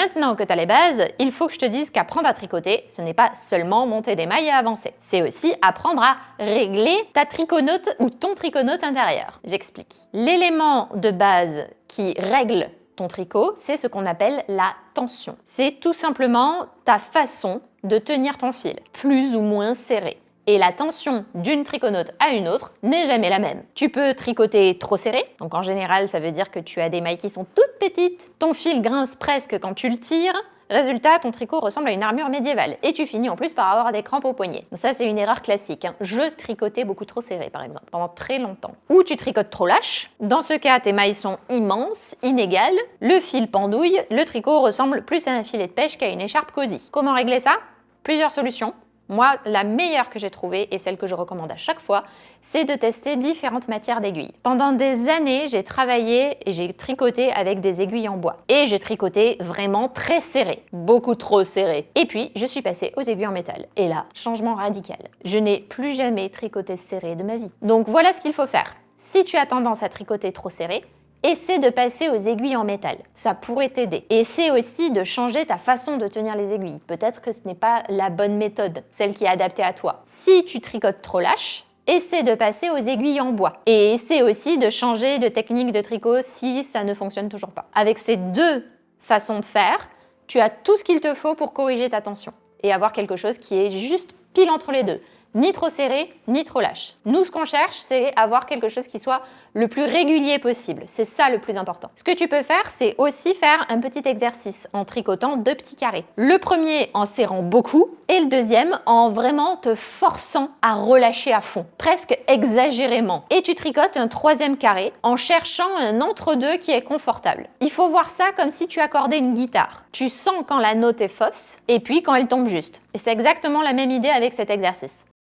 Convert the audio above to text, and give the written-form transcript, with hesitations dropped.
Maintenant que tu as les bases, il faut que je te dise qu'apprendre à tricoter, ce n'est pas seulement monter des mailles et avancer. C'est aussi apprendre à régler ta triconote ou ton triconote intérieur. J'explique. L'élément de base qui règle ton tricot, c'est ce qu'on appelle la tension. C'est tout simplement ta façon de tenir ton fil, plus ou moins serré. Et la tension d'une triconote à une autre n'est jamais la même. Tu peux tricoter trop serré, donc en général ça veut dire que tu as des mailles qui sont toutes petites, ton fil grince presque quand tu le tires, résultat ton tricot ressemble à une armure médiévale et tu finis en plus par avoir des crampes aux poignets. Donc ça c'est une erreur classique, hein. Je tricotais beaucoup trop serré par exemple, pendant très longtemps. Ou tu tricotes trop lâche, dans ce cas tes mailles sont immenses, inégales, le fil pendouille, le tricot ressemble plus à un filet de pêche qu'à une écharpe cosy. Comment régler ça? Plusieurs solutions. Moi, la meilleure que j'ai trouvée, et celle que je recommande à chaque fois, c'est de tester différentes matières d'aiguilles. Pendant des années, j'ai travaillé et j'ai tricoté avec des aiguilles en bois. Et j'ai tricoté vraiment très serré, beaucoup trop serré. Et puis, je suis passée aux aiguilles en métal. Et là, changement radical. Je n'ai plus jamais tricoté serré de ma vie. Donc voilà ce qu'il faut faire. Si tu as tendance à tricoter trop serré, essaie de passer aux aiguilles en métal, ça pourrait t'aider. Essaie aussi de changer ta façon de tenir les aiguilles. Peut-être que ce n'est pas la bonne méthode, celle qui est adaptée à toi. Si tu tricotes trop lâche, essaie de passer aux aiguilles en bois. Et essaie aussi de changer de technique de tricot si ça ne fonctionne toujours pas. Avec ces deux façons de faire, tu as tout ce qu'il te faut pour corriger ta tension et avoir quelque chose qui est juste pile entre les deux. Ni trop serré, ni trop lâche. Nous, ce qu'on cherche, c'est avoir quelque chose qui soit le plus régulier possible. C'est ça le plus important. Ce que tu peux faire, c'est aussi faire un petit exercice en tricotant deux petits carrés. Le premier en serrant beaucoup et le deuxième en vraiment te forçant à relâcher à fond, presque exagérément. Et tu tricotes un troisième carré en cherchant un entre-deux qui est confortable. Il faut voir ça comme si tu accordais une guitare. Tu sens quand la note est fausse et puis quand elle tombe juste. Et c'est exactement la même idée avec cet exercice.